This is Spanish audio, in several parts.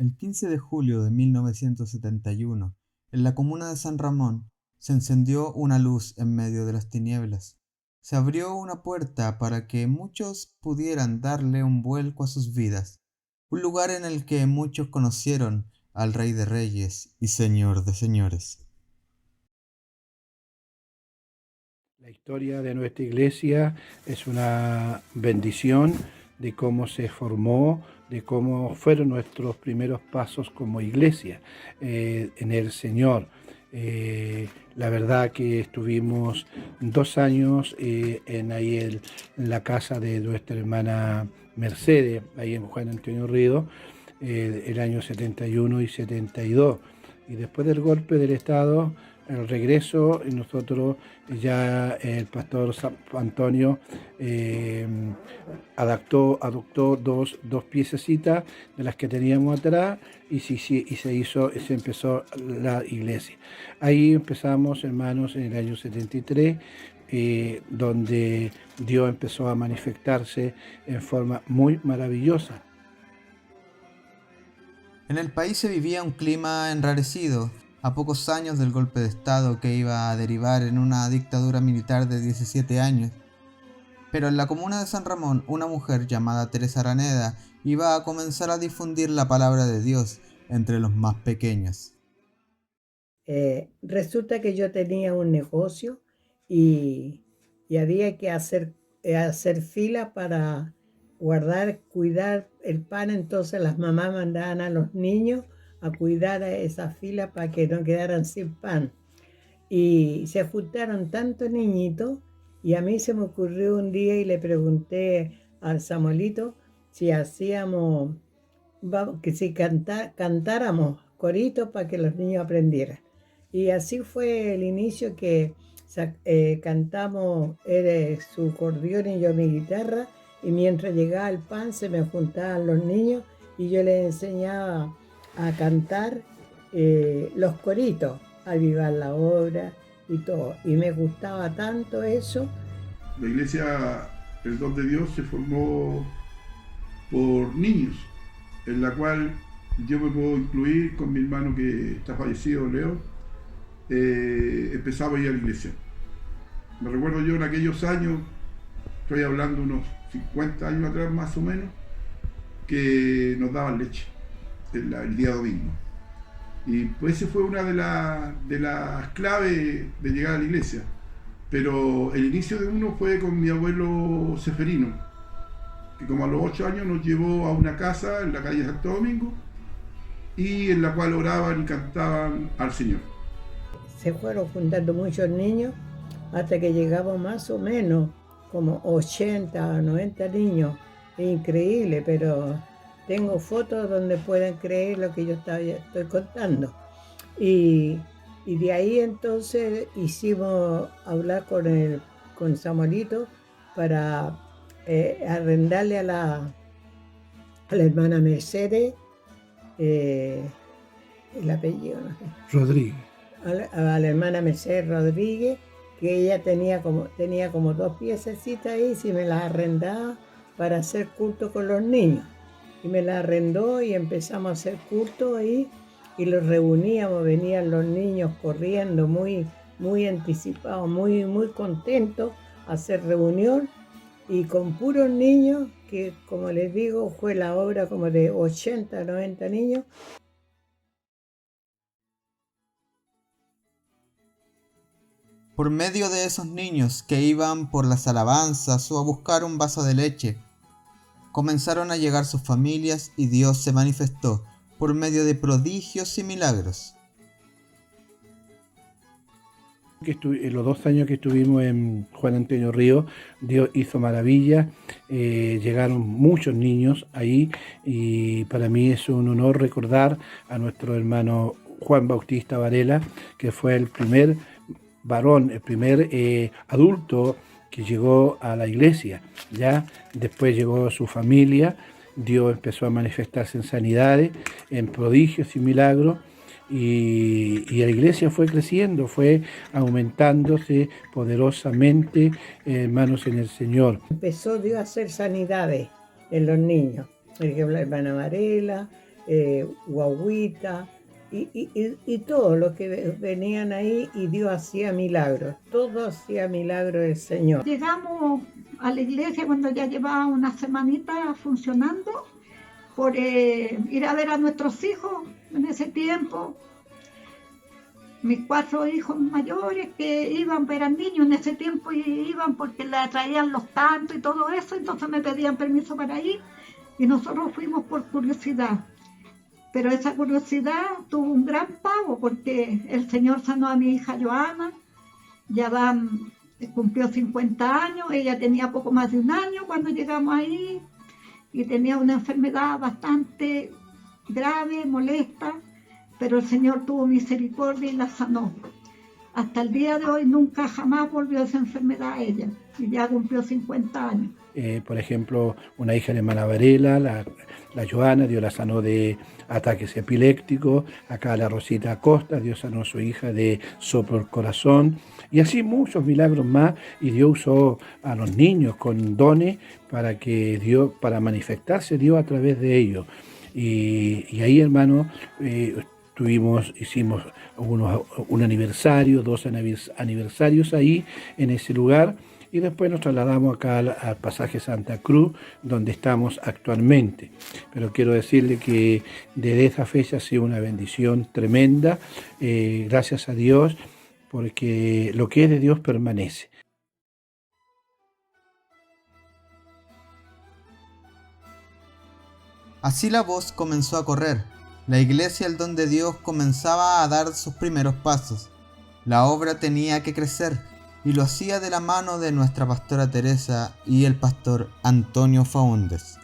El 15 de julio de 1971, en la comuna de San Ramón, se encendió una luz en medio de las tinieblas. Se abrió una puerta para que muchos pudieran darle un vuelco a sus vidas, un lugar en el que muchos conocieron al Rey de Reyes y Señor de Señores. La historia de nuestra iglesia es una bendición de cómo se formó, de cómo fueron nuestros primeros pasos como iglesia en el Señor. La verdad que estuvimos 2 años en la casa de nuestra hermana Mercedes, ahí en Juan Antonio Río, el año 71 y 72. Y después del golpe del Estado, el regreso, nosotros ya el pastor Antonio adoptó dos piececitas de las que teníamos atrás y se empezó la iglesia. Ahí empezamos, hermanos, en el año 73, donde Dios empezó a manifestarse en forma muy maravillosa. En el país se vivía un clima enrarecido, a pocos años del golpe de Estado que iba a derivar en una dictadura militar de 17 años. Pero en la comuna de San Ramón, una mujer llamada Teresa Araneda iba a comenzar a difundir la palabra de Dios entre los más pequeños. Resulta que yo tenía un negocio y, y había que hacer fila para cuidar el pan. Entonces las mamás mandaban a los niños a cuidar a esa fila para que no quedaran sin pan. Y se juntaron tantos niñitos y a mí se me ocurrió un día y le pregunté al Samuelito si que si cantáramos coritos para que los niños aprendieran. Y así fue el inicio que cantamos, su acordeón y yo mi guitarra, y mientras llegaba el pan se me juntaban los niños y yo les enseñaba a cantar los coritos, Avivar la Obra y todo. Y me gustaba tanto eso. La iglesia, el don de Dios, se formó por niños, en la cual yo me puedo incluir con mi hermano que está fallecido, Leo. Empezaba a ir a la iglesia. Me recuerdo yo en aquellos años, estoy hablando unos 50 años atrás más o menos, que nos daban leche el día domingo. Y pues esa fue una de las claves de llegar a la iglesia. Pero el inicio de uno fue con mi abuelo Seferino, que como a los 8 años nos llevó a una casa en la calle Santo Domingo y en la cual oraban y cantaban al Señor. Se fueron juntando muchos niños hasta que llegamos más o menos como 80 o 90 niños. Es increíble, pero tengo fotos donde pueden creer lo que yo estoy contando. Y de ahí entonces hicimos hablar con Samuelito para arrendarle a la hermana Mercedes, el apellido, no sé. Rodríguez. A la hermana Mercedes Rodríguez, que ella tenía como 2 piececitas ahí, si me las arrendaba para hacer culto con los niños. Y me las arrendó y empezamos a hacer culto ahí y los reuníamos, venían los niños corriendo muy, muy anticipados, muy, muy contentos a hacer reunión, y con puros niños, que como les digo, fue la obra como de 80, 90 niños. Por medio de esos niños que iban por las alabanzas o a buscar un vaso de leche, comenzaron a llegar sus familias y Dios se manifestó por medio de prodigios y milagros. Los 2 años que estuvimos en Juan Antonio Río, Dios hizo maravillas, llegaron muchos niños ahí y para mí es un honor recordar a nuestro hermano Juan Bautista Varela, que fue el primer varón, el primer adulto que llegó a la iglesia. Ya después llegó su familia, Dios empezó a manifestarse en sanidades, en prodigios y milagros. Y la iglesia fue creciendo, fue aumentándose poderosamente, hermanos, en el Señor. Empezó Dios a hacer sanidades en los niños. Por ejemplo, la hermana Varela, guagüita y todos los que venían ahí, y Dios hacía milagros, todo hacía milagros el Señor. Llegamos a la iglesia cuando ya llevaba una semanita funcionando por ir a ver a nuestros hijos en ese tiempo. Mis 4 hijos mayores que iban, eran niños en ese tiempo y iban porque le traían los cantos y todo eso, entonces me pedían permiso para ir y nosotros fuimos por curiosidad. Pero esa curiosidad tuvo un gran pago porque el Señor sanó a mi hija Joana, cumplió 50 años, ella tenía poco más de un año cuando llegamos ahí y tenía una enfermedad bastante grave, molesta, pero el Señor tuvo misericordia y la sanó. Hasta el día de hoy nunca jamás volvió esa enfermedad a ella y ya cumplió 50 años. Por ejemplo, una hija de hermana Varela, la Joana, Dios la sanó de ataques epilépticos. Acá la Rosita Acosta, Dios sanó a su hija de soplo al corazón. Y así muchos milagros más. Y Dios usó a los niños con dones para manifestarse Dios a través de ellos. Y ahí, hermano, hicimos un aniversario, 2 aniversarios ahí en ese lugar. Y después nos trasladamos acá al pasaje Santa Cruz, donde estamos actualmente. Pero quiero decirle que desde esa fecha ha sido una bendición tremenda, gracias a Dios, porque lo que es de Dios permanece. Así la voz comenzó a correr. La iglesia, el don de Dios, comenzaba a dar sus primeros pasos. La obra tenía que crecer, y lo hacía de la mano de nuestra pastora Teresa y el pastor Antonio Faúndez.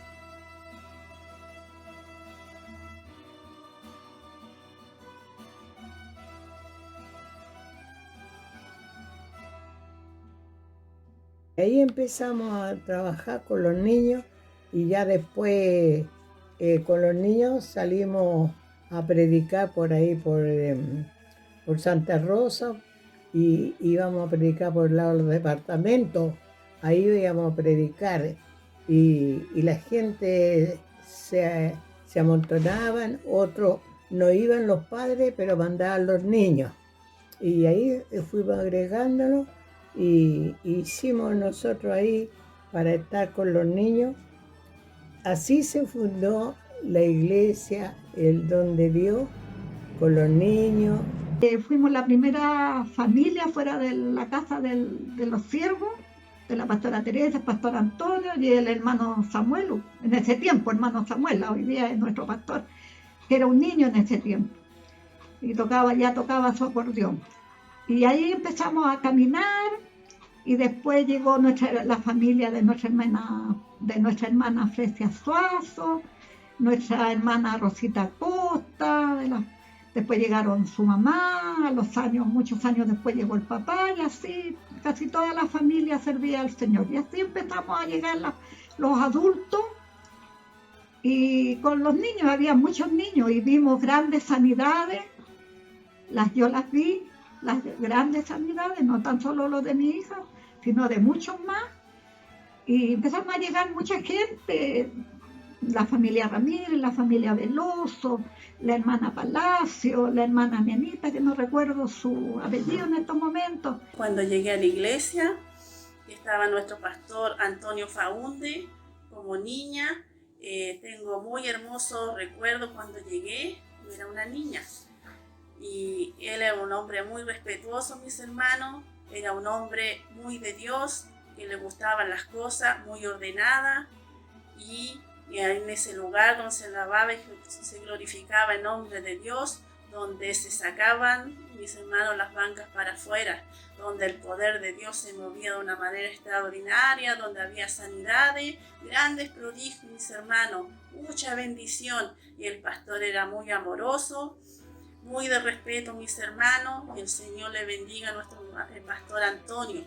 Ahí empezamos a trabajar con los niños y ya después con los niños salimos a predicar por ahí, por Santa Rosa, y íbamos a predicar por el lado del departamento. Ahí íbamos a predicar y la gente se amontonaban, otros no iban los padres, pero mandaban los niños. Y ahí fuimos agregándonos y hicimos nosotros ahí para estar con los niños. Así se fundó la iglesia, el don de Dios, con los niños. Fuimos la primera familia fuera de la casa de los siervos, de la pastora Teresa, el pastor Antonio y el hermano Samuel, en ese tiempo, hermano Samuel, hoy día es nuestro pastor, que era un niño en ese tiempo, y ya tocaba su acordeón. Y ahí empezamos a caminar, y después llegó la familia de nuestra hermana Fresia Suazo, nuestra hermana Rosita Costa, después llegaron su mamá, muchos años después llegó el papá, y así casi toda la familia servía al Señor. Y así empezamos a llegar los adultos, y con los niños, había muchos niños, y vimos grandes sanidades, yo las vi, las grandes sanidades, no tan solo lo de mi hija, sino de muchos más. Y empezamos a llegar mucha gente, la familia Ramírez, la familia Veloso, la hermana Palacio, la hermana Nenita, que no recuerdo su apellido en estos momentos. Cuando llegué a la iglesia, estaba nuestro pastor Antonio Faúndez como niña. Tengo muy hermosos recuerdos cuando llegué, yo era una niña. Y él era un hombre muy respetuoso, mis hermanos, era un hombre muy de Dios, que le gustaban las cosas, muy ordenada, y en ese lugar donde se alababa y se glorificaba el nombre de Dios, donde se sacaban, mis hermanos, las bancas para afuera, donde el poder de Dios se movía de una manera extraordinaria, donde había sanidades, grandes prodigios, mis hermanos, mucha bendición, y el pastor era muy amoroso, muy de respeto, mis hermanos, y el Señor le bendiga a nuestro pastor Antonio.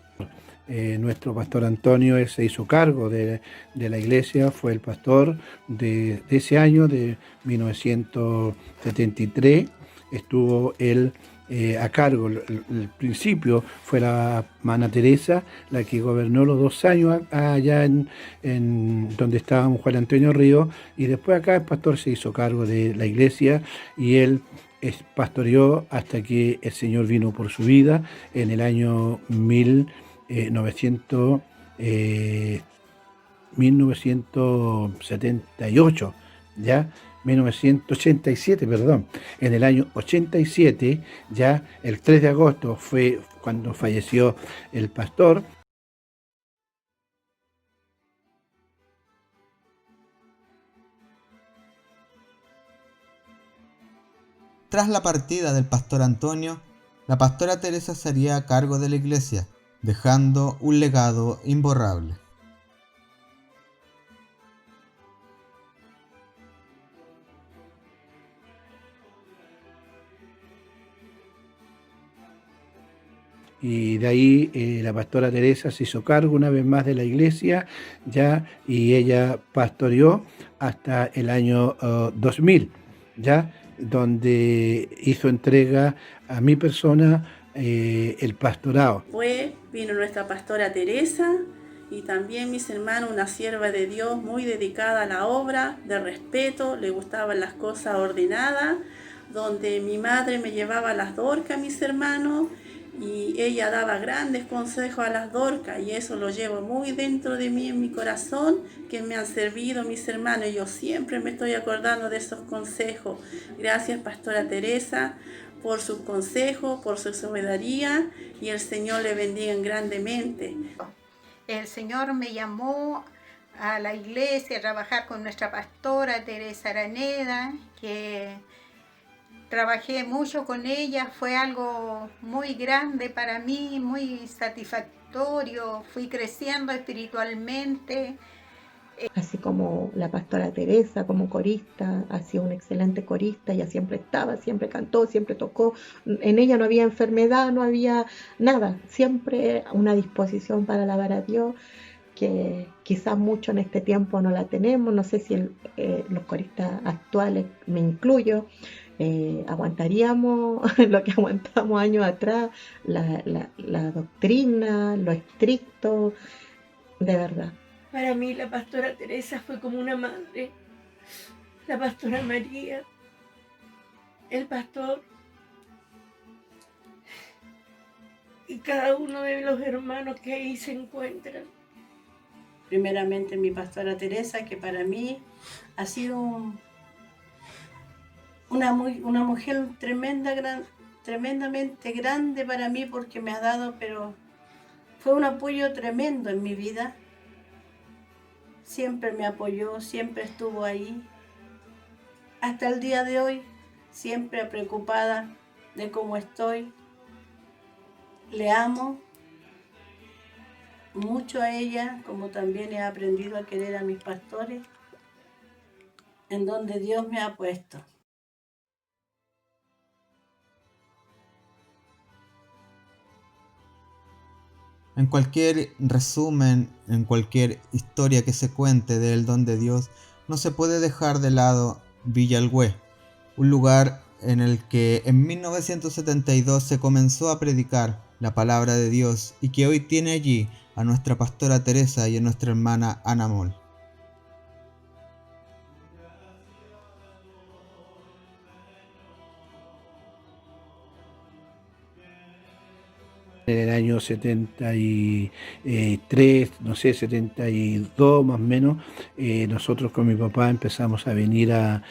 Nuestro pastor Antonio se hizo cargo de la iglesia, fue el pastor de ese año, de 1973, estuvo él a cargo. El principio fue la hermana Teresa, la que gobernó los 2 años allá en donde estábamos Juan Antonio Ríos, y después acá el pastor se hizo cargo de la iglesia y él pastoreó hasta que el Señor vino por su vida en el año 1978, ¿ya? 1987, perdón. En el año 87, ya el 3 de agosto fue cuando falleció el pastor. Tras la partida del pastor Antonio, la pastora Teresa se haría a cargo de la iglesia, dejando un legado imborrable. Y de ahí la pastora Teresa se hizo cargo una vez más de la iglesia, ya, y ella pastoreó hasta el año 2000, ya, donde hizo entrega a mi persona el pastorado. Vino nuestra pastora Teresa y también mis hermanos, una sierva de Dios muy dedicada a la obra, de respeto, le gustaban las cosas ordenadas, donde mi madre me llevaba a las Dorcas, mis hermanos, y ella daba grandes consejos a las Dorcas, y eso lo llevo muy dentro de mí, en mi corazón, que me han servido mis hermanos, y yo siempre me estoy acordando de esos consejos. Gracias, pastora Teresa, por sus consejos, por su sabiduría, y el Señor le bendiga grandemente. El Señor me llamó a la iglesia a trabajar con nuestra pastora Teresa Araneda, que trabajé mucho con ella, fue algo muy grande para mí, muy satisfactorio, fui creciendo espiritualmente. Así como la pastora Teresa como corista, ha sido una excelente corista, ella siempre estaba, siempre cantó, siempre tocó, en ella no había enfermedad, no había nada, siempre una disposición para alabar a Dios, que quizás mucho en este tiempo no la tenemos, no sé si los coristas actuales, me incluyo, aguantaríamos lo que aguantamos años atrás, la doctrina, lo estricto, de verdad. Para mí la pastora Teresa fue como una madre, la pastora María, el pastor y cada uno de los hermanos que ahí se encuentran. Primeramente mi pastora Teresa, que para mí ha sido una mujer tremendamente grande para mí, porque me ha dado, pero fue un apoyo tremendo en mi vida. Siempre me apoyó, siempre estuvo ahí. Hasta el día de hoy, siempre preocupada de cómo estoy. Le amo mucho a ella, como también he aprendido a querer a mis pastores, en donde Dios me ha puesto. En cualquier resumen, en cualquier historia que se cuente del don de Dios, no se puede dejar de lado Villalgüe, un lugar en el que en 1972 se comenzó a predicar la palabra de Dios y que hoy tiene allí a nuestra pastora Teresa y a nuestra hermana Ana Moll. En el año 73, no sé, 72 más o menos, nosotros con mi papá empezamos a venir a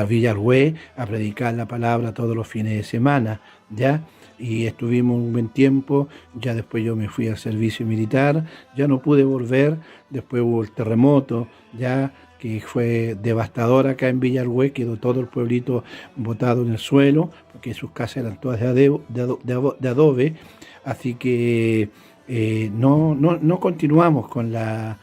Villargüe a predicar la palabra todos los fines de semana, ¿ya? Y estuvimos un buen tiempo, ya después yo me fui al servicio militar, ya no pude volver, después hubo el terremoto, ya, que fue devastador acá en Villargüe, quedó todo el pueblito botado en el suelo, porque sus casas eran todas de adobe, así que no continuamos con la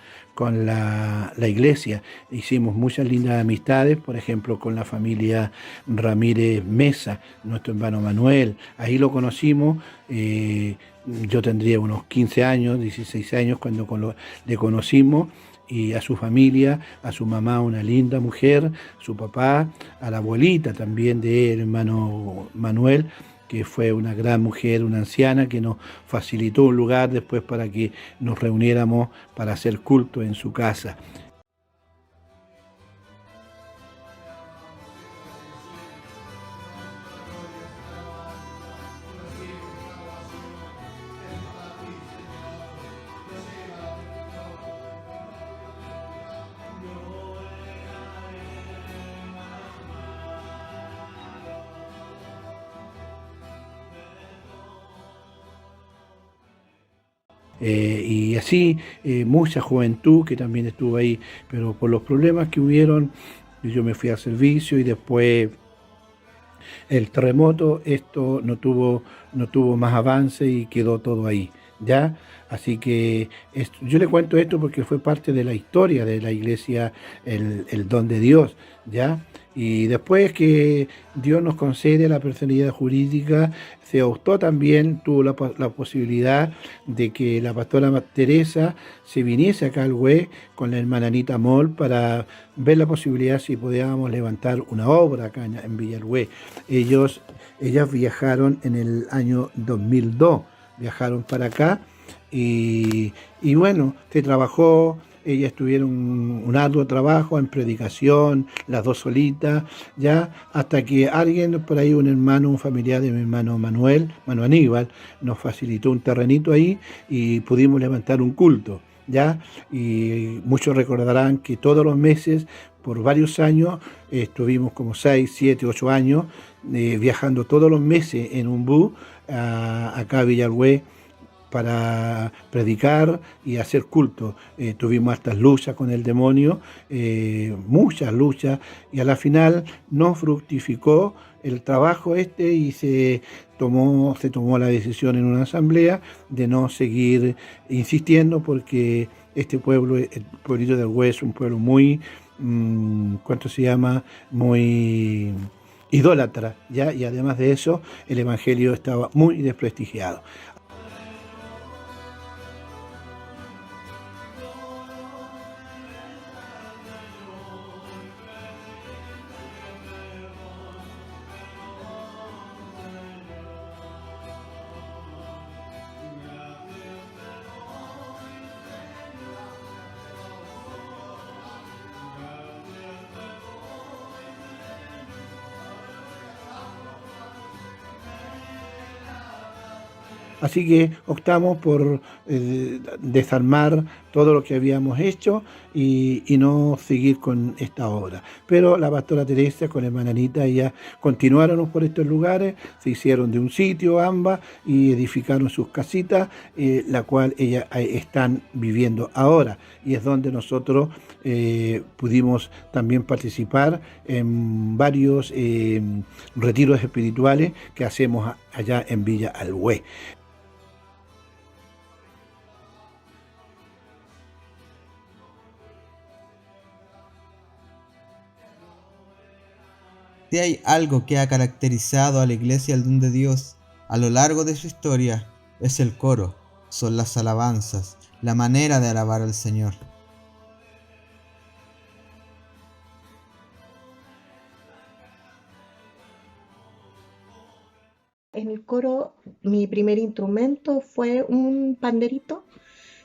iglesia. Hicimos muchas lindas amistades, por ejemplo, con la familia Ramírez Mesa, nuestro hermano Manuel, ahí lo conocimos. Yo tendría unos 15 años, 16 años cuando le conocimos, y a su familia, a su mamá, una linda mujer, su papá, a la abuelita también de hermano Manuel, que fue una gran mujer, una anciana, que nos facilitó un lugar después para que nos reuniéramos para hacer culto en su casa. Y así mucha juventud que también estuvo ahí, pero por los problemas que hubieron, yo me fui al servicio y después el terremoto, esto no tuvo más avance y quedó todo ahí, ¿ya? Así que yo le cuento esto porque fue parte de la historia de la iglesia, el don de Dios, ¿ya? Y después que Dios nos concede la personalidad jurídica, se optó también, tuvo la posibilidad de que la pastora Teresa se viniese acá al Hue con la hermana Anita Moll para ver la posibilidad si podíamos levantar una obra acá en Villa El Hue. Ellas viajaron en el año 2002, viajaron para acá y bueno, se trabajó. Ellas tuvieron un arduo trabajo en predicación, las dos solitas, ya, hasta que alguien por ahí, un hermano, un familiar de mi hermano Manuel, Manu Aníbal, nos facilitó un terrenito ahí y pudimos levantar un culto, ya, y muchos recordarán que todos los meses, por varios años, estuvimos como 6, 7, 8 años, viajando todos los meses en un bus acá a Villa El Hue, para predicar y hacer culto. Tuvimos hartas luchas con el demonio, muchas luchas, y a la final no fructificó el trabajo y se tomó la decisión en una asamblea de no seguir insistiendo, porque este pueblo, el pueblito del Hue, es un pueblo muy, muy idólatra, ¿ya? Y además de eso, el evangelio estaba muy desprestigiado. Así que optamos por desarmar todo lo que habíamos hecho y no seguir con esta obra. Pero la pastora Teresa con la hermana Anita, ella continuaron por estos lugares, se hicieron de un sitio ambas y edificaron sus casitas, la cual ellas están viviendo ahora. Y es donde nosotros pudimos también participar en varios retiros espirituales que hacemos allá en Villa El Hue. Si hay algo que ha caracterizado a la Iglesia del Don de Dios a lo largo de su historia, es el coro, son las alabanzas, la manera de alabar al Señor. En el coro, mi primer instrumento fue un panderito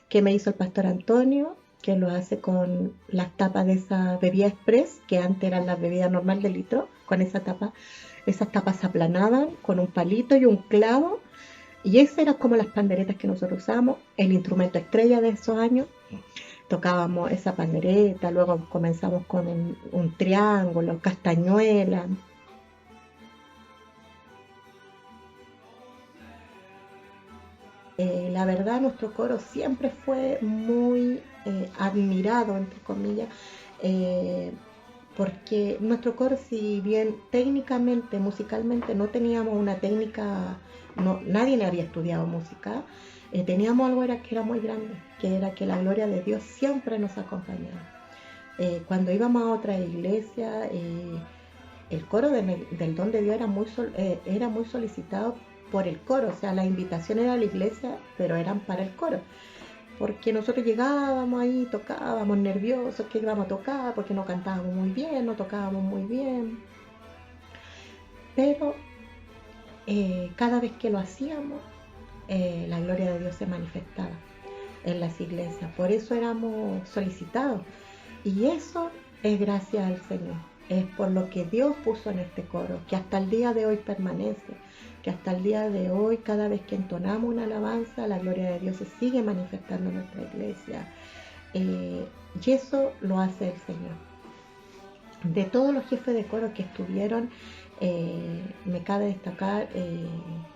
que me hizo el pastor Antonio, que lo hace con las tapas de esa bebida express, que antes eran las bebidas normal de litro, con esa tapa. Esas tapas se aplanaban con un palito y un clavo, y esas eran como las panderetas que nosotros usábamos, el instrumento estrella de esos años. Tocábamos esa pandereta, luego comenzamos con un triángulo, castañuela. La verdad, nuestro coro siempre fue muy admirado, entre comillas, porque nuestro coro, si bien técnicamente, musicalmente, no teníamos una técnica, nadie le había estudiado música, teníamos algo que era muy grande, que era que la gloria de Dios siempre nos acompañaba. Cuando íbamos a otra iglesia, el coro del Don de Dios era muy solicitado por el coro, o sea, la invitación era a la iglesia, pero eran para el coro. porque nosotros llegábamos ahí, tocábamos nerviosos, que íbamos a tocar, porque no cantábamos muy bien, no tocábamos muy bien. Pero cada vez que lo hacíamos, la gloria de Dios se manifestaba en las iglesias. Por eso éramos solicitados. Y eso es gracias al Señor. Es por lo que Dios puso en este coro, que hasta el día de hoy permanece, que hasta el día de hoy, cada vez que entonamos una alabanza, la gloria de Dios se sigue manifestando en nuestra iglesia. Y eso lo hace el Señor. De todos los jefes de coro que estuvieron, me cabe destacar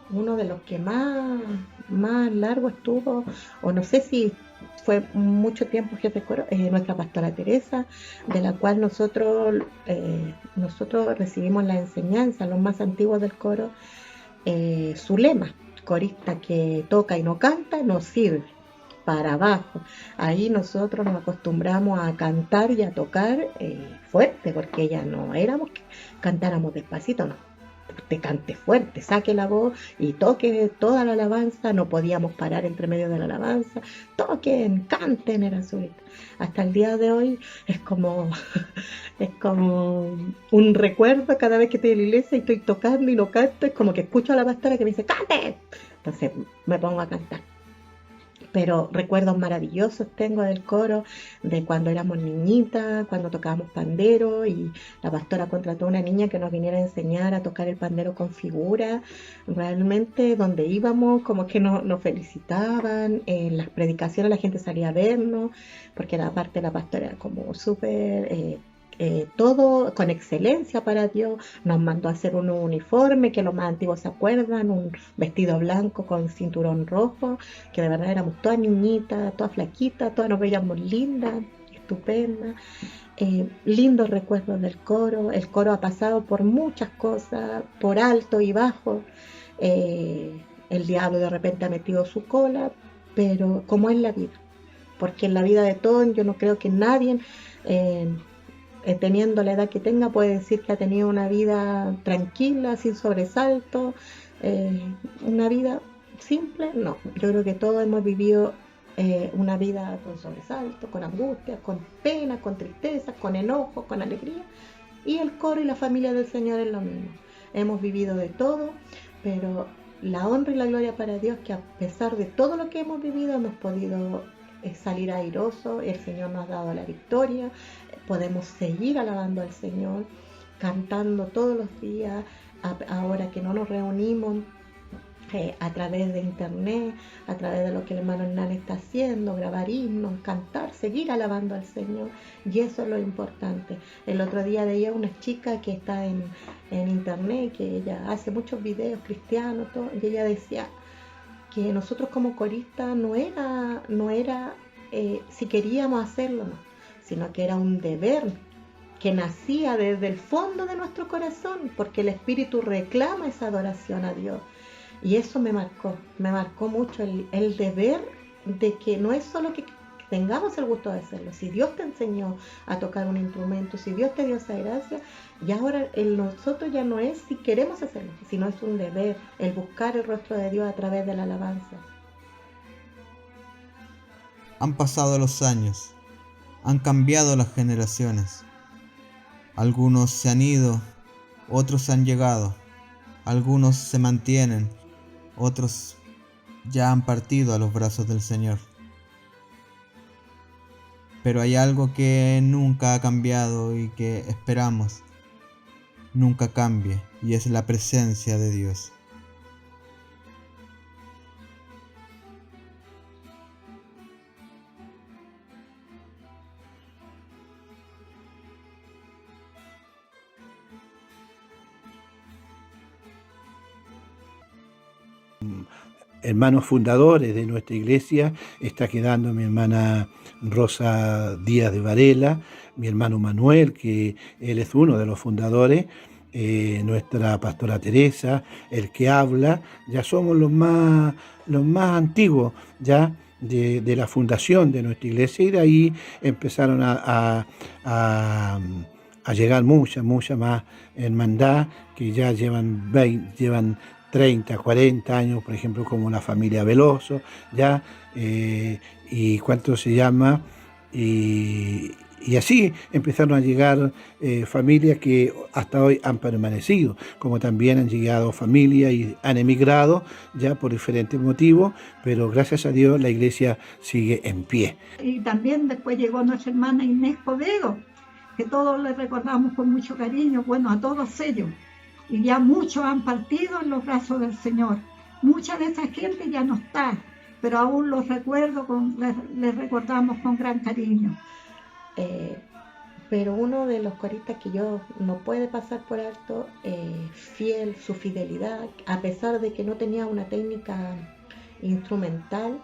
uno de los que más largo estuvo, o no sé si fue mucho tiempo jefe de coro, nuestra pastora Teresa, de la cual nosotros recibimos la enseñanza, los más antiguos del coro, su lema: corista que toca y no canta no sirve, para abajo. Ahí nosotros nos acostumbramos a cantar y a tocar fuerte, porque ya no éramos que cantáramos despacito, no. Te cante fuerte, saque la voz y toque toda la alabanza. No podíamos parar entre medio de la alabanza. Toquen, canten, era su. Hasta el día de hoy es como un recuerdo. Cada vez que estoy en la iglesia y estoy tocando y no canto, es como que escucho a la pastora que me dice ¡cante! Entonces me pongo a cantar. Pero recuerdos maravillosos tengo del coro, de cuando éramos niñitas, cuando tocábamos pandero y la pastora contrató a una niña que nos viniera a enseñar a tocar el pandero con figura. Realmente donde íbamos como que nos felicitaban, en las predicaciones la gente salía a vernos, porque la parte de la pastora era como súper... todo con excelencia para Dios. Nos mandó a hacer un uniforme que los más antiguos se acuerdan, un vestido blanco con cinturón rojo, que de verdad éramos todas niñitas, todas flaquitas, todas nos veíamos lindas, estupendas. Lindos recuerdos del coro. El coro ha pasado por muchas cosas, por alto y bajo. El diablo de repente ha metido su cola, pero como es la vida, porque en la vida de todos yo no creo que nadie teniendo la edad que tenga puede decir que ha tenido una vida tranquila, sin sobresalto, una vida simple. No, yo creo que todos hemos vivido una vida con sobresalto, con angustia, con pena, con tristeza, con enojo, con alegría, y el coro y la familia del Señor es lo mismo. Hemos vivido de todo, pero la honra y la gloria para Dios, que a pesar de todo lo que hemos vivido hemos podido salir airosos. El Señor nos ha dado la victoria. Podemos seguir alabando al Señor, cantando todos los días, ahora que no nos reunimos a través de internet, a través de lo que el hermano Hernán está haciendo, grabar himnos, cantar, seguir alabando al Señor, y eso es lo importante. El otro día veía una chica que está en internet, que ella hace muchos videos cristianos, todo, y ella decía que nosotros como coristas no era si queríamos hacerlo, no, sino que era un deber que nacía desde el fondo de nuestro corazón, porque el Espíritu reclama esa adoración a Dios. Y eso me marcó mucho el deber de que no es solo que tengamos el gusto de hacerlo. Si Dios te enseñó a tocar un instrumento, si Dios te dio esa gracia, y ahora nosotros ya no es si queremos hacerlo, sino es un deber, el buscar el rostro de Dios a través de la alabanza. Han pasado los años, han cambiado las generaciones. Algunos se han ido, otros han llegado, algunos se mantienen, otros ya han partido a los brazos del Señor. Pero hay algo que nunca ha cambiado y que esperamos nunca cambie, y es la presencia de Dios. Hermanos fundadores de nuestra iglesia está quedando mi hermana Rosa Díaz de Varela, mi hermano Manuel, que él es uno de los fundadores, nuestra pastora Teresa, el que habla. Ya somos los más antiguos ya de la fundación de nuestra iglesia, y de ahí empezaron a llegar mucha más hermandad, que ya llevan 30, 40 años, por ejemplo, como la familia Veloso, ya, y cuánto se llama, y así empezaron a llegar familias que hasta hoy han permanecido, como también han llegado familias y han emigrado ya por diferentes motivos, pero gracias a Dios la iglesia sigue en pie. Y también después llegó nuestra hermana Inés Covedo, que todos le recordamos con mucho cariño, bueno, a todos ellos. Y ya muchos han partido en los brazos del Señor. Mucha de esa gente ya no está, pero aún los recuerdo, les recordamos con gran cariño. Pero uno de los coristas que yo no puede pasar por alto, fiel, su fidelidad, a pesar de que no tenía una técnica instrumental,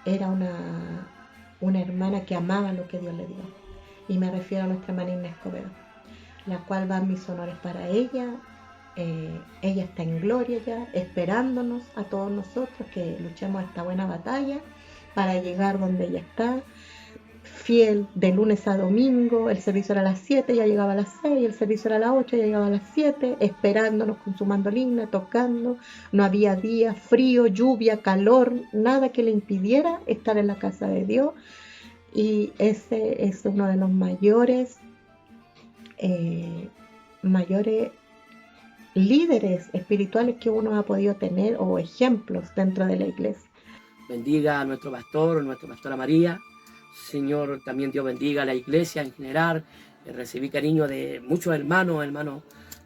era una hermana que amaba lo que Dios le dio. Y me refiero a nuestra hermana Inés Covedo, la cual van mis honores para ella. Ella está en gloria ya, esperándonos a todos nosotros que luchemos esta buena batalla para llegar donde ella está. Fiel de lunes a domingo, el servicio era a las 7, ya llegaba a las 6, el servicio era a las 8, ya llegaba a las 7, esperándonos con su mandolina, tocando. No había día, frío, lluvia, calor, nada que le impidiera estar en la casa de Dios. Y ese es uno de los mayores líderes espirituales que uno ha podido tener, o ejemplos dentro de la iglesia. Bendiga a nuestra pastora María. Señor, también Dios bendiga a la iglesia en general. Recibí cariño de muchos hermanos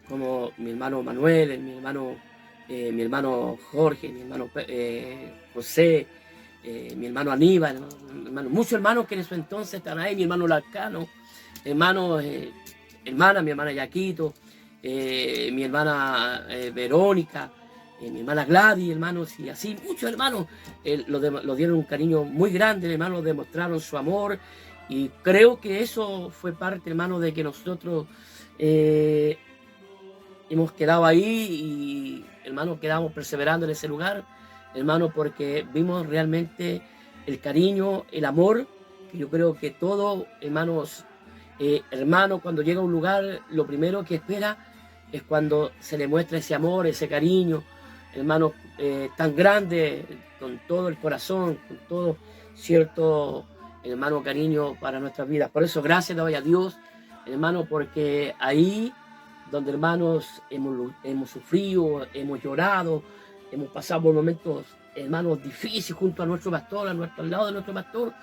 como mi hermano Manuel, mi hermano Jorge, mi hermano José, mi hermano Aníbal, muchos hermanos que en su entonces están ahí, mi hermano Larcano, mi hermana Yaquito, mi hermana Verónica, mi hermana Gladys, hermanos, y así muchos hermanos lo dieron un cariño muy grande, hermanos, demostraron su amor, y creo que eso fue parte, hermanos, de que nosotros hemos quedado ahí y, hermanos, quedamos perseverando en ese lugar, hermanos, porque vimos realmente el cariño, el amor, que yo creo que todo, hermanos, cuando llega a un lugar, lo primero que espera es cuando se le muestra ese amor, ese cariño, hermanos, tan grande, con todo el corazón, con todo cierto, hermano, cariño para nuestras vidas. Por eso gracias le doy a Dios, hermano, porque ahí donde, hermanos, hemos sufrido, hemos llorado, hemos pasado por momentos, hermanos, difíciles junto a nuestro pastor, al lado de nuestro pastor,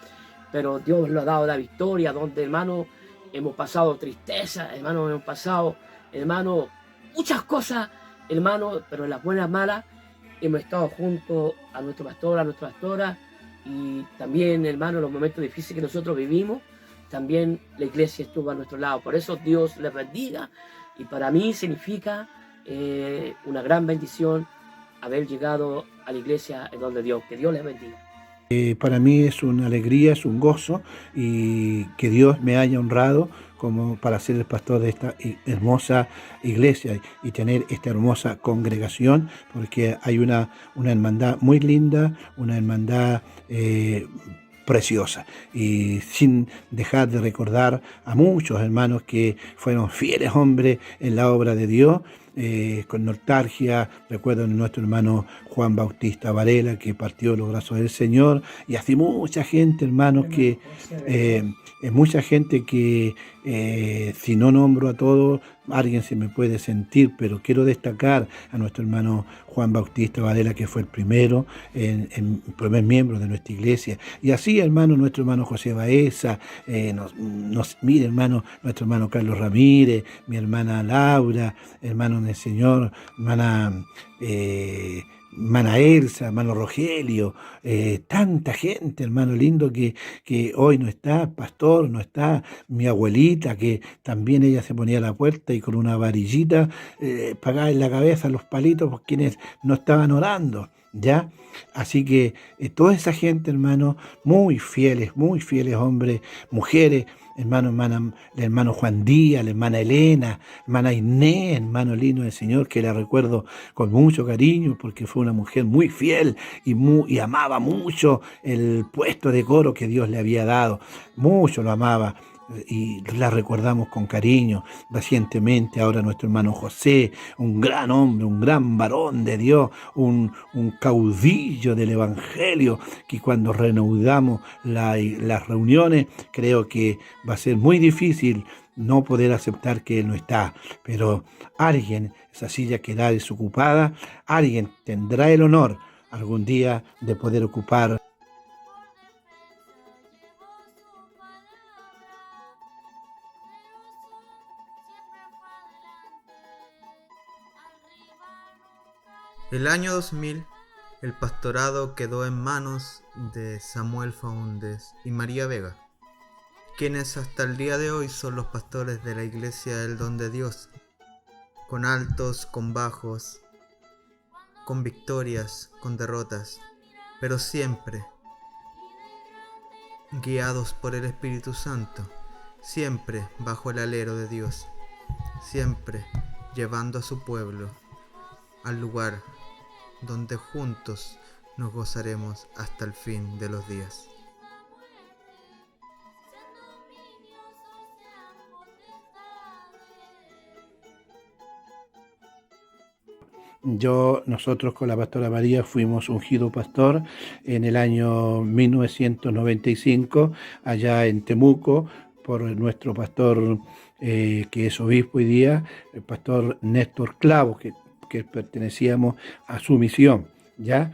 pero Dios lo ha dado la victoria, donde, hermanos, hemos pasado tristeza, hermanos, hemos pasado, hermanos, muchas cosas, hermanos, pero en las buenas, malas, hemos estado junto a nuestro pastor, a nuestra pastora, y también, hermanos, en los momentos difíciles que nosotros vivimos, también la iglesia estuvo a nuestro lado. Por eso Dios les bendiga, y para mí significa una gran bendición haber llegado a la iglesia en donde Dios, que Dios les bendiga. Para mí es una alegría, es un gozo, y que Dios me haya honrado como para ser el pastor de esta hermosa iglesia y tener esta hermosa congregación, porque hay una hermandad muy linda, una hermandad preciosa, y sin dejar de recordar a muchos hermanos que fueron fieles hombres en la obra de Dios. Con nostalgia recuerdo a nuestro hermano Juan Bautista Varela, que partió de los brazos del Señor, y así mucha gente, hermanos, que mucha gente que si no nombro a todos, alguien se me puede sentir, pero quiero destacar a nuestro hermano Juan Bautista Varela, que fue el primero, el primer miembro de nuestra iglesia, y así, hermano, nuestro hermano José Baeza, mire, hermano, nuestro hermano Carlos Ramírez, mi hermana Laura, hermano del Señor, hermana Elsa, hermano Rogelio, tanta gente, hermano lindo, que hoy no está, pastor, no está, mi abuelita, que también ella se ponía a la puerta y con una varillita pagaba en la cabeza los palitos por quienes no estaban orando, ¿ya? Así que toda esa gente, hermano, muy fieles hombres, mujeres, el hermano Juan Díaz, la hermana Elena, hermana Inés, hermano lindo del Señor, que la recuerdo con mucho cariño porque fue una mujer muy fiel y amaba mucho el puesto de coro que Dios le había dado, mucho lo amaba. y la recordamos con cariño. Recientemente ahora nuestro hermano José, un gran hombre, un gran varón de Dios, un caudillo del Evangelio, que cuando reanudamos las reuniones, creo que va a ser muy difícil no poder aceptar que Él no está, pero alguien, esa silla queda desocupada, alguien tendrá el honor algún día de poder ocupar. El año 2000, el pastorado quedó en manos de Samuel Faúndez y María Vega, quienes hasta el día de hoy son los pastores de la Iglesia del Don de Dios, con altos, con bajos, con victorias, con derrotas, pero siempre guiados por el Espíritu Santo, siempre bajo el alero de Dios, siempre llevando a su pueblo al lugar donde juntos nos gozaremos hasta el fin de los días. Nosotros con la pastora María fuimos ungido pastor en el año 1995, allá en Temuco, por nuestro pastor que es obispo hoy día, el pastor Néstor Clavos, que pertenecíamos a su misión, ¿ya?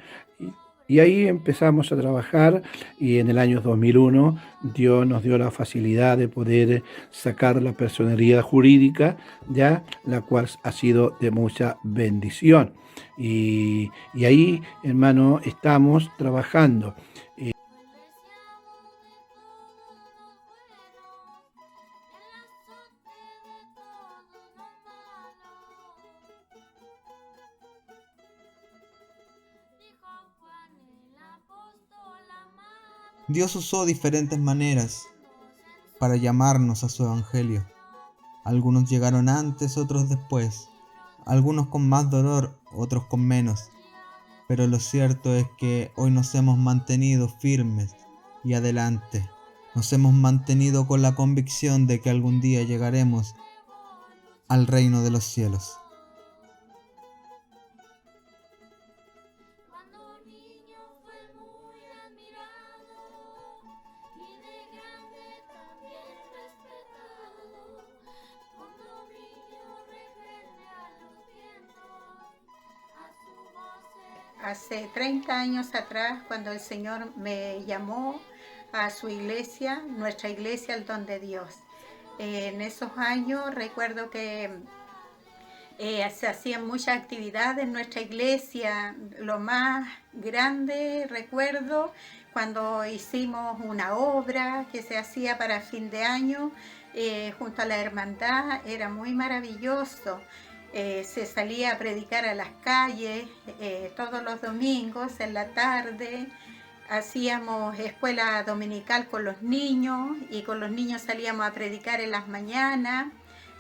Y ahí empezamos a trabajar y en el año 2001 Dios nos dio la facilidad de poder sacar la personería jurídica, ¿ya? La cual ha sido de mucha bendición. Y ahí, hermano, estamos trabajando. Dios usó diferentes maneras para llamarnos a su evangelio. Algunos llegaron antes, otros después, algunos con más dolor, otros con menos. Pero lo cierto es que hoy nos hemos mantenido firmes y adelante. Nos hemos mantenido con la convicción de que algún día llegaremos al reino de los cielos. Hace 30 años atrás, cuando el Señor me llamó a su iglesia, nuestra iglesia, el Don de Dios. En esos años recuerdo que se hacían muchas actividades en nuestra iglesia. Lo más grande recuerdo cuando hicimos una obra que se hacía para fin de año junto a la hermandad. Era muy maravilloso. Se salía a predicar a las calles todos los domingos en la tarde. Hacíamos escuela dominical con los niños y con los niños salíamos a predicar en las mañanas.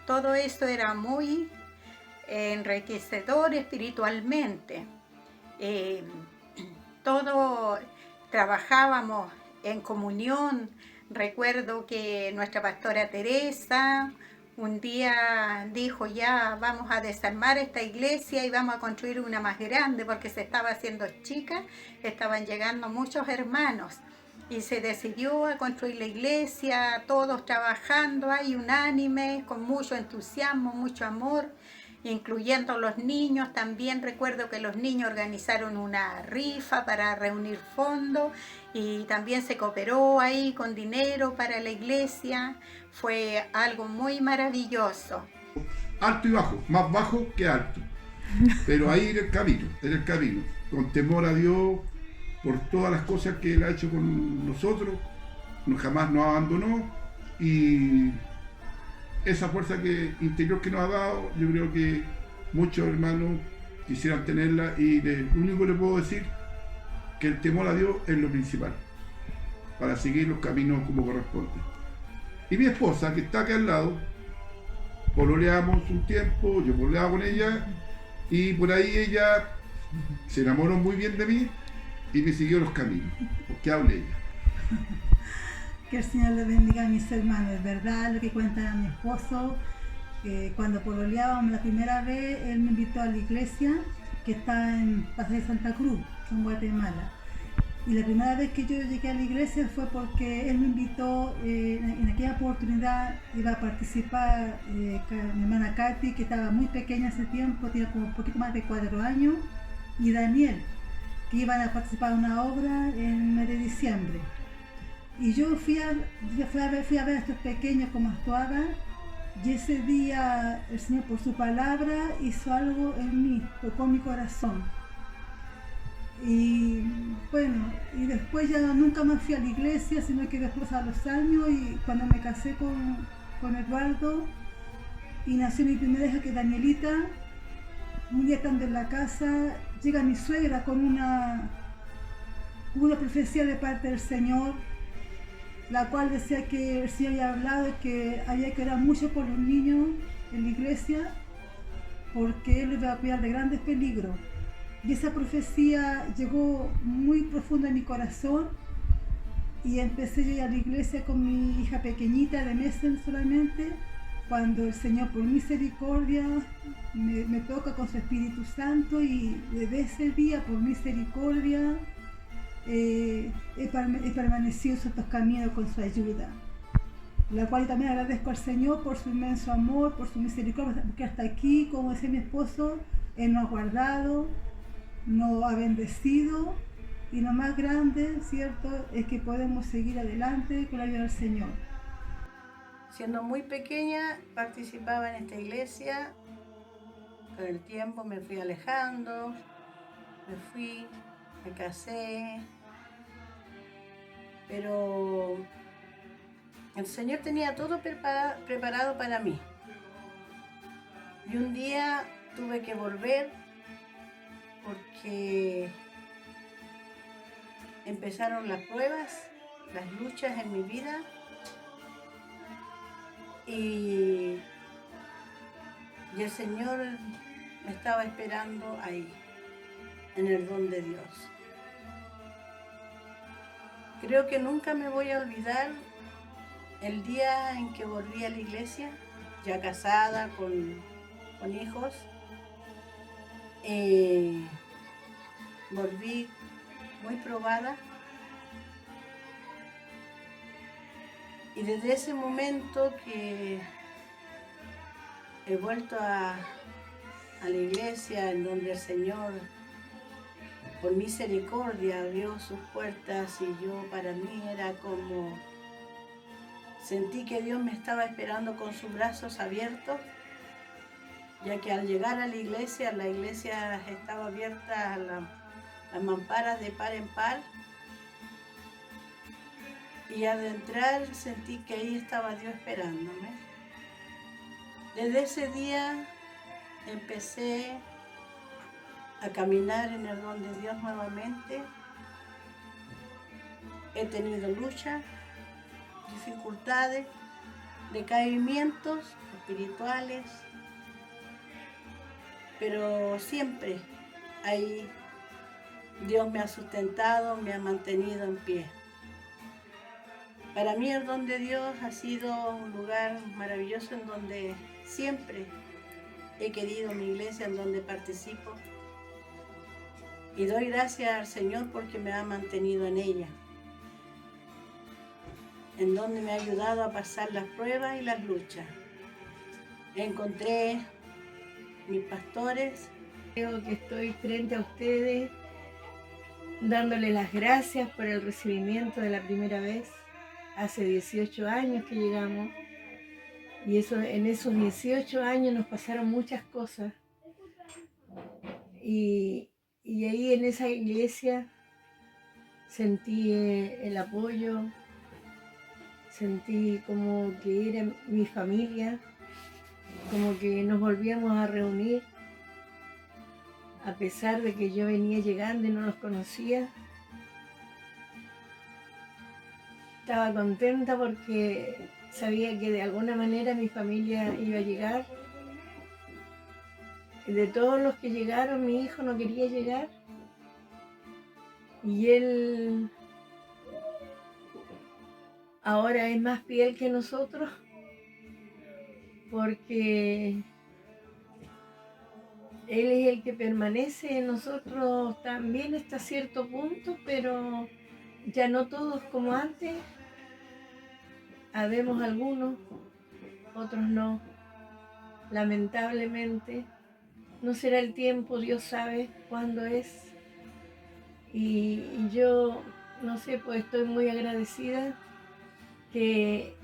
Todo esto era muy enriquecedor espiritualmente. Todo trabajábamos en comunión. Recuerdo que nuestra pastora Teresa un día dijo: ya vamos a desarmar esta iglesia y vamos a construir una más grande, porque se estaba haciendo chica, estaban llegando muchos hermanos y se decidió a construir la iglesia, todos trabajando ahí unánimes, con mucho entusiasmo, mucho amor, incluyendo los niños. También recuerdo que los niños organizaron una rifa para reunir fondos y también se cooperó ahí con dinero para la iglesia. Fue algo muy maravilloso. Alto y bajo, más bajo que alto. Pero ahí era el camino, con temor a Dios por todas las cosas que Él ha hecho con nosotros, jamás nos abandonó, y esa fuerza interior que nos ha dado, yo creo que muchos hermanos quisieran tenerla, y lo único que les puedo decir, que el temor a Dios es lo principal, para seguir los caminos como corresponde. Y mi esposa, que está acá al lado, pololeamos un tiempo, yo pololeaba con ella, y por ahí ella se enamoró muy bien de mí y me siguió los caminos, porque hable ella. Que el Señor le bendiga a mis hermanos. Es verdad lo que cuenta mi esposo. Cuando pololeábamos la primera vez, él me invitó a la iglesia que está en Pasaje de Santa Cruz, en Guatemala. Y la primera vez que yo llegué a la iglesia fue porque él me invitó, en aquella oportunidad iba a participar mi hermana Katy, que estaba muy pequeña ese tiempo, tenía como un poquito más de 4 años, y Daniel, que iban a participar en una obra en el mes de diciembre. Y yo fui a ver a estos pequeños cómo actuaban, y ese día el Señor por su palabra hizo algo en mí, tocó mi corazón. Y bueno, y después ya nunca más fui a la iglesia, sino que después a los años, y cuando me casé con Eduardo y nació mi primera hija, que es Danielita, un día estando en la casa, llega mi suegra con una profecía de parte del Señor, la cual decía que el Señor había hablado que había que orar mucho por los niños en la iglesia, porque Él les iba a cuidar de grandes peligros. Y esa profecía llegó muy profundo en mi corazón, y empecé yo a ir a la iglesia con mi hija pequeñita de meses solamente, cuando el Señor por misericordia me toca con su Espíritu Santo, y desde ese día por misericordia he permanecido en estos caminos con su ayuda, la cual también agradezco al Señor por su inmenso amor, por su misericordia, porque hasta aquí, como decía mi esposo, Él nos ha guardado, nos ha bendecido, y lo más grande, ¿cierto?, es que podemos seguir adelante con la ayuda del Señor. Siendo muy pequeña participaba en esta iglesia, con el tiempo me fui alejando, me casé, pero el Señor tenía todo preparado para mí. Y un día tuve que volver porque empezaron las pruebas, las luchas en mi vida, y el Señor me estaba esperando ahí, en el don de Dios. Creo que nunca me voy a olvidar el día en que volví a la iglesia, ya casada, con hijos. Volví muy probada, y desde ese momento que he vuelto a la iglesia, en donde el Señor por misericordia abrió sus puertas, y yo, para mí era como, sentí que Dios me estaba esperando con sus brazos abiertos, ya que al llegar a la iglesia estaba abierta a las mamparas de par en par, y al entrar sentí que ahí estaba Dios esperándome. Desde ese día empecé a caminar en el don de Dios nuevamente. He tenido luchas, dificultades, decaimientos espirituales, pero siempre ahí Dios me ha sustentado, me ha mantenido en pie. Para mí el don de Dios ha sido un lugar maravilloso, en donde siempre he querido mi iglesia, en donde participo, y doy gracias al Señor porque me ha mantenido en ella, en donde me ha ayudado a pasar las pruebas y las luchas. Encontré mis pastores. Creo que estoy frente a ustedes dándole las gracias por el recibimiento de la primera vez. Hace 18 años que llegamos, y en esos 18 años nos pasaron muchas cosas, y ahí en esa iglesia sentí el apoyo, sentí como que era mi familia, como que nos volvíamos a reunir, a pesar de que yo venía llegando y no los conocía. Estaba contenta porque sabía que de alguna manera mi familia iba a llegar. Y de todos los que llegaron, mi hijo no quería llegar. Y él ahora es más fiel que nosotros, porque Él es el que permanece en nosotros también hasta cierto punto, pero ya no todos como antes. Habemos algunos, otros no. Lamentablemente, no será el tiempo, Dios sabe cuándo es. Y yo, no sé, pues estoy muy agradecida que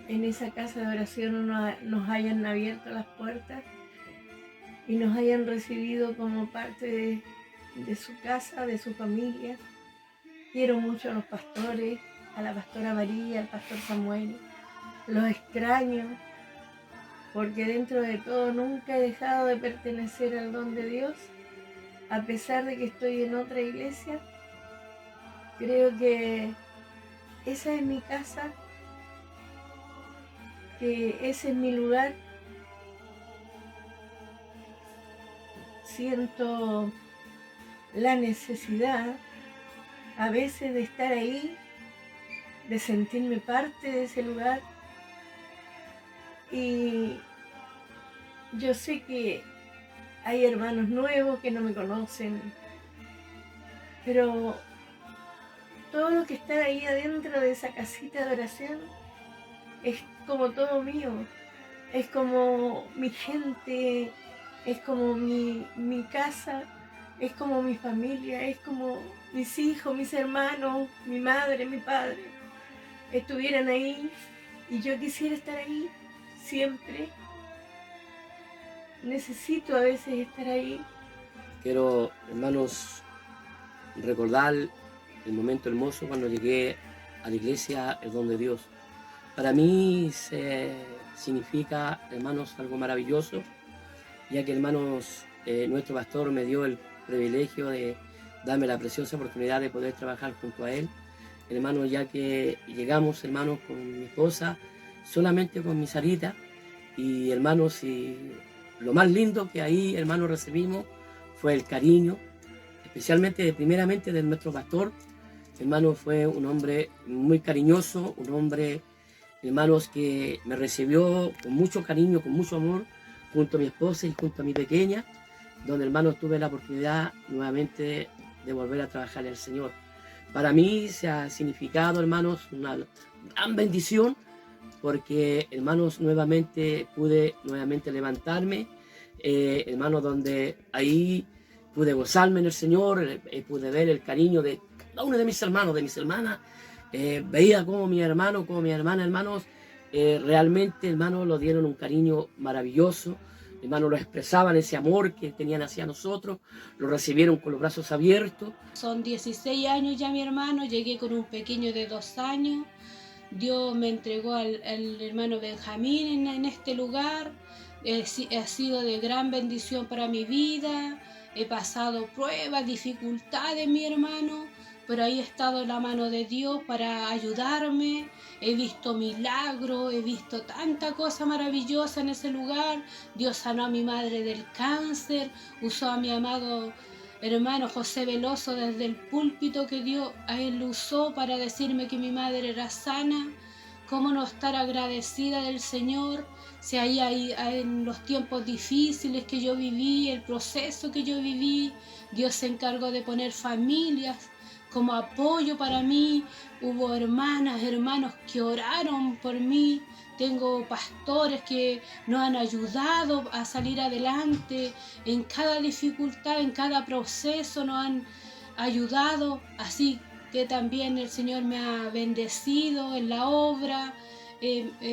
en esa casa de oración nos hayan abierto las puertas y nos hayan recibido como parte de su casa, de su familia. Quiero mucho a los pastores, a la pastora María, al pastor Samuel. Los extraño, porque dentro de todo nunca he dejado de pertenecer al don de Dios, a pesar de que estoy en otra iglesia. Creo que esa es mi casa, que ese es mi lugar. Siento la necesidad a veces de estar ahí, de sentirme parte de ese lugar. Y yo sé que hay hermanos nuevos que no me conocen, pero todo lo que está ahí adentro de esa casita de oración es como todo mío, es como mi gente, es como mi casa, es como mi familia, es como mis hijos, mis hermanos, mi madre, mi padre, estuvieran ahí y yo quisiera estar ahí siempre. Necesito a veces estar ahí. Quiero, hermanos, recordar el momento hermoso cuando llegué a la iglesia, el don de Dios. Para mí significa, hermanos, algo maravilloso, ya que, hermanos, nuestro pastor me dio el privilegio de darme la preciosa oportunidad de poder trabajar junto a él. Hermanos, ya que llegamos, hermanos, con mi esposa, solamente con mi Sarita, y hermanos, y lo más lindo que ahí, hermanos, recibimos fue el cariño, especialmente, primeramente, de nuestro pastor. Hermanos, fue un hombre muy cariñoso, un hombre, hermanos, que me recibió con mucho cariño, con mucho amor, junto a mi esposa y junto a mi pequeña, donde, hermanos, tuve la oportunidad nuevamente de volver a trabajar en el Señor. Para mí se ha significado, hermanos, una gran bendición, porque, hermanos, nuevamente pude levantarme, hermanos, donde ahí pude gozarme en el Señor, pude ver el cariño de cada uno de mis hermanos, de mis hermanas, veía como mi hermano, como mi hermana, hermanos, realmente, hermanos, lo dieron un cariño maravilloso, hermanos, lo expresaban ese amor que tenían hacia nosotros, lo recibieron con los brazos abiertos. Son 16 años ya mi hermano, llegué con un pequeño de 2 años. Dios me entregó al hermano Benjamín en este lugar. Ha sido de gran bendición para mi vida. He pasado pruebas, dificultades, mi hermano, pero ahí ha estado la mano de Dios para ayudarme. He visto milagros, he visto tanta cosa maravillosa en ese lugar. Dios sanó a mi madre del cáncer, usó a mi amado hermano José Veloso desde el púlpito que Dios a él lo usó para decirme que mi madre era sana. ¿Cómo no estar agradecida del Señor? Si ahí en los tiempos difíciles que yo viví, el proceso que yo viví, Dios se encargó de poner familias como apoyo para mí. Hubo hermanas, hermanos que oraron por mí. Tengo pastores que nos han ayudado a salir adelante en cada dificultad, en cada proceso nos han ayudado. Así que también el Señor me ha bendecido en la obra.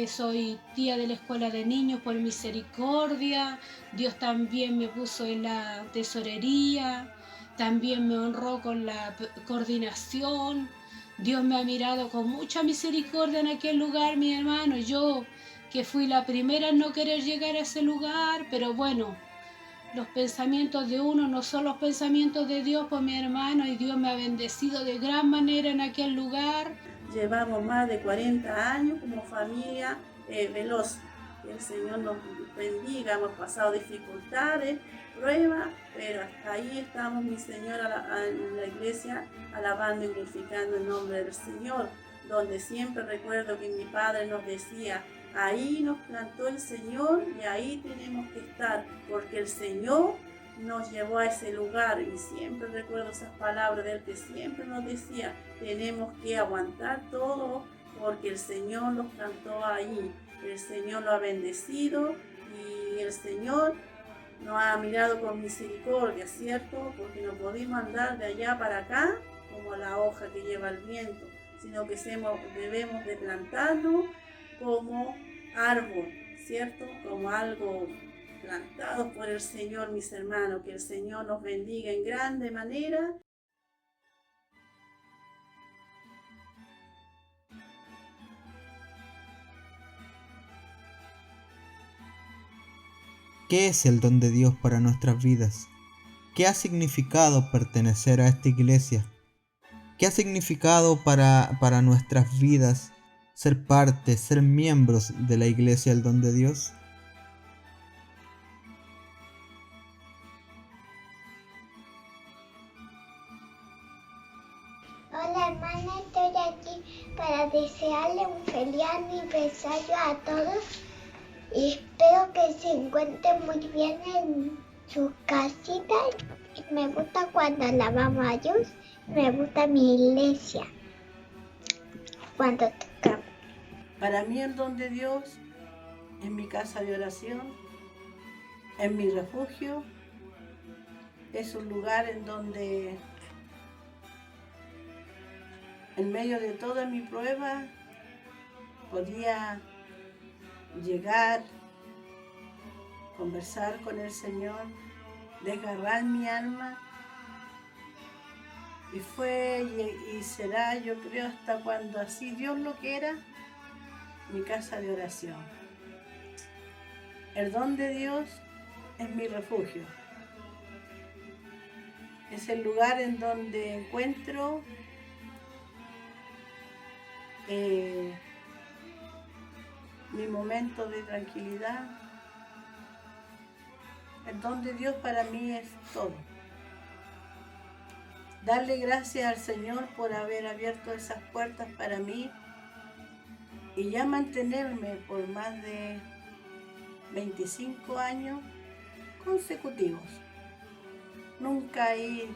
Soy tía de la escuela de niños por misericordia. Dios también me puso en la tesorería. También me honró con la coordinación. Dios me ha mirado con mucha misericordia en aquel lugar, mi hermano. Yo, que fui la primera en no querer llegar a ese lugar, pero bueno, los pensamientos de uno no son los pensamientos de Dios, pues mi hermano, y Dios me ha bendecido de gran manera en aquel lugar. Llevamos más de 40 años como familia Veloz. Que el Señor nos bendiga, hemos pasado dificultades, pruebas, pero hasta ahí estamos, mi Señor, en la iglesia, alabando y glorificando el nombre del Señor. donde siempre recuerdo que mi padre nos decía, ahí nos plantó el Señor y ahí tenemos que estar, porque el Señor nos llevó a ese lugar. Y siempre recuerdo esas palabras de él, que siempre nos decía, tenemos que aguantar todo porque el Señor nos plantó ahí, el Señor lo ha bendecido y el Señor nos ha mirado con misericordia, ¿cierto? Porque no podemos andar de allá para acá como la hoja que lleva el viento, sino que debemos de plantarnos como árbol, ¿cierto? Como algo plantado por el Señor, mis hermanos. Que el Señor nos bendiga en grande manera. ¿Qué es el don de Dios para nuestras vidas? ¿Qué ha significado pertenecer a esta iglesia? ¿Qué ha significado para nuestras vidas ser parte, ser miembros de la iglesia del don de Dios? Hola hermana, estoy aquí para desearle un feliz aniversario a todos y espero que se encuentren muy bien en sus casitas. Me gusta cuando alabamos a Dios, me gusta mi iglesia cuando tocamos. Para mí el don de Dios es mi casa de oración, es mi refugio, es un lugar en donde en medio de toda mi prueba podía llegar, conversar con el Señor, desgarrar mi alma. Y fue y será, yo creo, hasta cuando así Dios lo quiera, mi casa de oración. El don de Dios es mi refugio. Es el lugar en donde encuentro mi momento de tranquilidad. El don de Dios para mí es todo. Darle gracias al Señor por haber abierto esas puertas para mí y ya mantenerme por más de 25 años consecutivos. Nunca ir,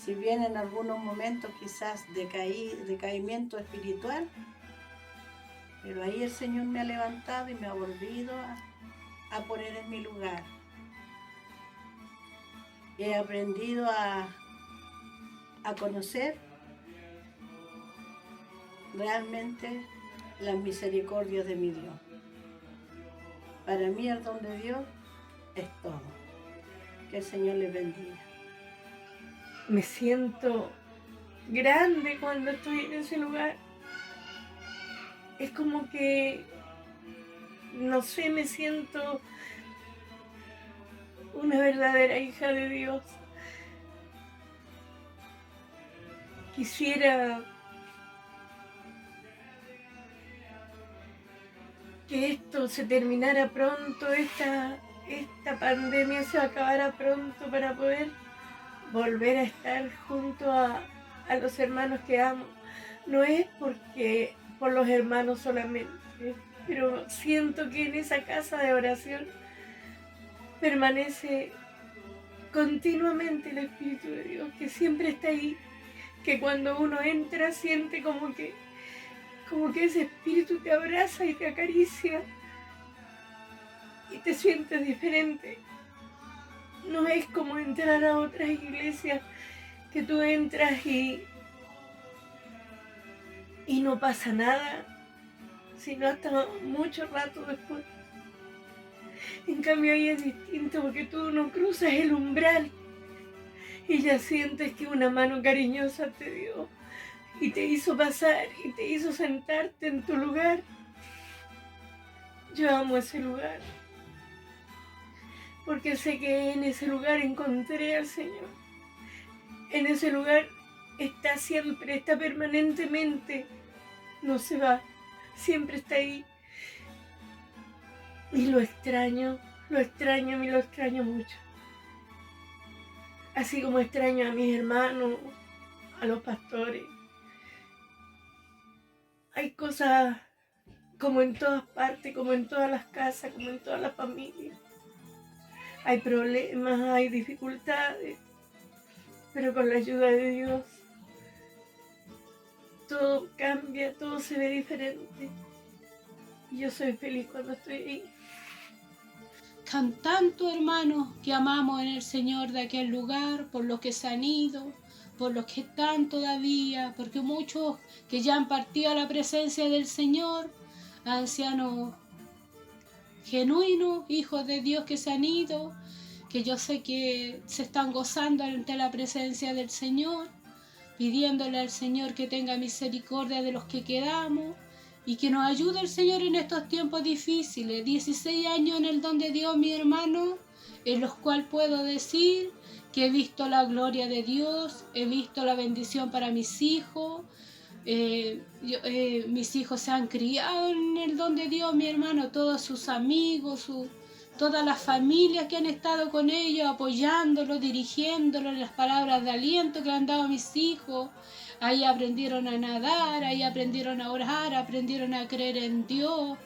si bien en algunos momentos quizás decaimiento espiritual, pero ahí el Señor me ha levantado y me ha volvido a poner en mi lugar. He aprendido a conocer realmente las misericordias de mi Dios. Para mí el don de Dios es todo. Que el Señor les bendiga. Me siento grande cuando estoy en ese lugar. Es como que, no sé, me siento una verdadera hija de Dios. Quisiera que esto se terminara pronto, esta pandemia se acabara pronto para poder volver a estar junto a los hermanos que amo. No es por los hermanos solamente, pero siento que en esa casa de oración permanece continuamente el Espíritu de Dios, que siempre está ahí, que cuando uno entra siente como que ese Espíritu te abraza y te acaricia y te sientes diferente. No es como entrar a otras iglesias que tú entras y no pasa nada, sino hasta mucho rato después. En cambio ahí es distinto porque tú no cruzas el umbral y ya sientes que una mano cariñosa te dio y te hizo pasar y te hizo sentarte en tu lugar. Yo amo ese lugar porque sé que en ese lugar encontré al Señor. En ese lugar está siempre, está permanentemente, no se va, siempre está ahí. Y lo extraño mucho. Así como extraño a mis hermanos, a los pastores, hay cosas como en todas partes, como en todas las casas, como en todas las familias. Hay problemas, hay dificultades, pero con la ayuda de Dios todo cambia, todo se ve diferente. Y yo soy feliz cuando estoy ahí. Con tanto hermanos que amamos en el Señor de aquel lugar, por los que se han ido, por los que están todavía, porque muchos que ya han partido a la presencia del Señor, ancianos genuinos, hijos de Dios que se han ido, que yo sé que se están gozando ante la presencia del Señor, pidiéndole al Señor que tenga misericordia de los que quedamos y que nos ayude el Señor en estos tiempos difíciles. 16 años en el don de Dios, mi hermano, en los cuales puedo decir que he visto la gloria de Dios, he visto la bendición para mis hijos. Mis hijos se han criado en el don de Dios, mi hermano, todos sus amigos, todas las familias que han estado con ellos, apoyándolos, dirigiéndolos en las palabras de aliento que le han dado a mis hijos. Ahí aprendieron a nadar, ahí aprendieron a orar, aprendieron a creer en Dios.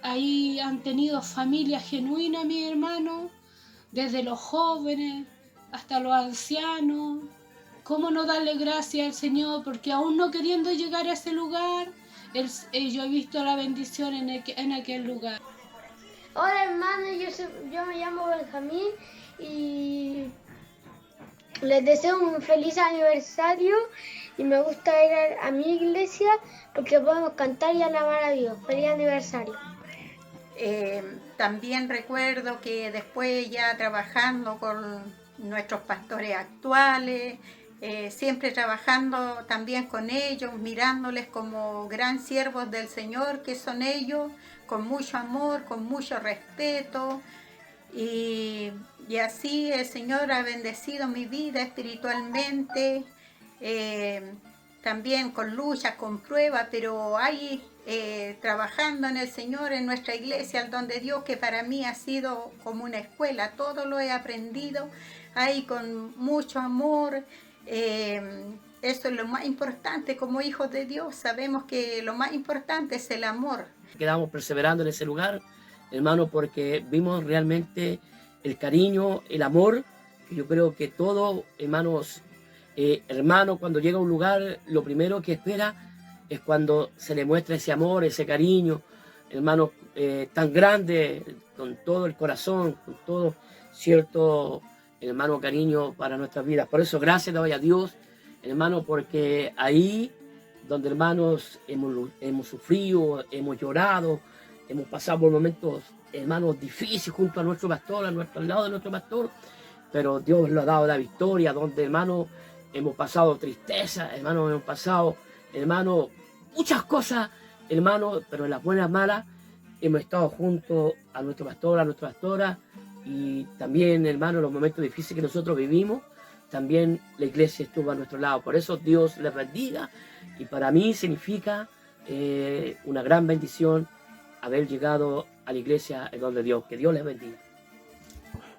Ahí han tenido familias genuinas, mi hermano, desde los jóvenes hasta los ancianos. ¿Cómo no darle gracias al Señor? Porque aún no queriendo llegar a ese lugar, yo he visto la bendición en aquel lugar. Hola hermano, yo me llamo Benjamín y les deseo un feliz aniversario y me gusta ir a mi iglesia porque podemos cantar y alabar a Dios. Feliz aniversario. También recuerdo que después ya trabajando con nuestros pastores actuales, siempre trabajando también con ellos, mirándoles como gran siervos del Señor que son ellos, con mucho amor, con mucho respeto, y así el Señor ha bendecido mi vida espiritualmente, también con luchas, con pruebas, pero ahí trabajando en el Señor, en nuestra iglesia, el don de Dios, que para mí ha sido como una escuela, todo lo he aprendido ahí con mucho amor. Eso es lo más importante como hijos de Dios, sabemos que lo más importante es el amor. Quedamos perseverando en ese lugar, hermano, porque vimos realmente el cariño, el amor, que yo creo que todo, hermanos, cuando llega a un lugar, lo primero que espera es cuando se le muestra ese amor, ese cariño, hermano, tan grande, con todo el corazón, con todo cierto, hermano, cariño para nuestras vidas. Por eso, gracias doy a Dios, hermano, porque ahí donde, hermanos, hemos sufrido, hemos llorado, hemos pasado por momentos, hermanos, difíciles junto a nuestro pastor, al lado de nuestro pastor, pero Dios nos ha dado la victoria, donde, hermanos, hemos pasado tristeza, hermanos, hemos pasado, hermanos, muchas cosas, hermanos, pero en las buenas malas hemos estado junto a nuestro pastor, a nuestra pastora, y también, hermanos, en los momentos difíciles que nosotros vivimos, también la iglesia estuvo a nuestro lado. Por eso Dios les bendiga, y para mí significa una gran bendición haber llegado a la iglesia en donde Dios. Que Dios les bendiga.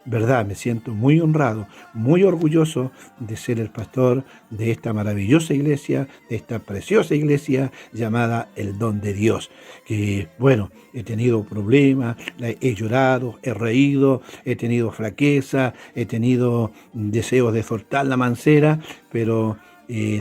Verdad, me siento muy honrado, muy orgulloso de ser el pastor de esta maravillosa iglesia, de esta preciosa iglesia llamada El Don de Dios. Que bueno, he tenido problemas, he llorado, he reído, he tenido flaqueza, he tenido deseos de soltar la mancera, pero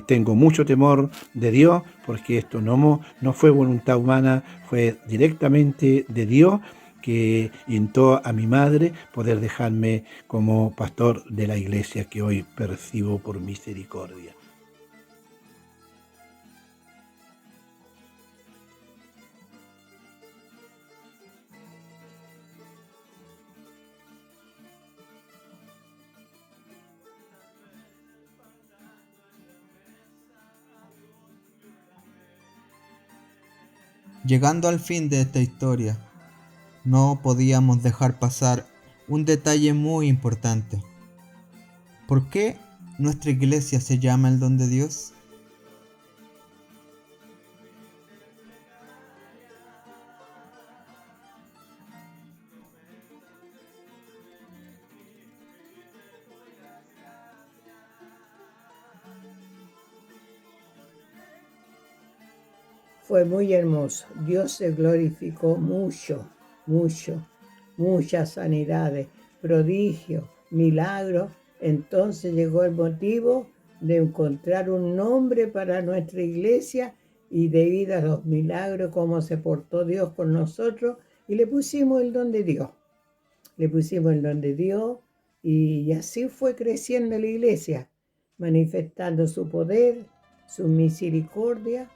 tengo mucho temor de Dios, porque esto no fue voluntad humana, fue directamente de Dios, que invitó a mi madre poder dejarme como pastor de la iglesia que hoy percibo por misericordia. Llegando al fin de esta historia, no podíamos dejar pasar un detalle muy importante. ¿Por qué nuestra iglesia se llama El Don de Dios? Fue muy hermoso. Dios se glorificó mucho, mucho, muchas sanidades, prodigios, milagros. Entonces llegó el motivo de encontrar un nombre para nuestra iglesia y debido a los milagros, cómo se portó Dios con nosotros, y le pusimos el don de Dios. Le pusimos el don de Dios y así fue creciendo la iglesia, manifestando su poder, su misericordia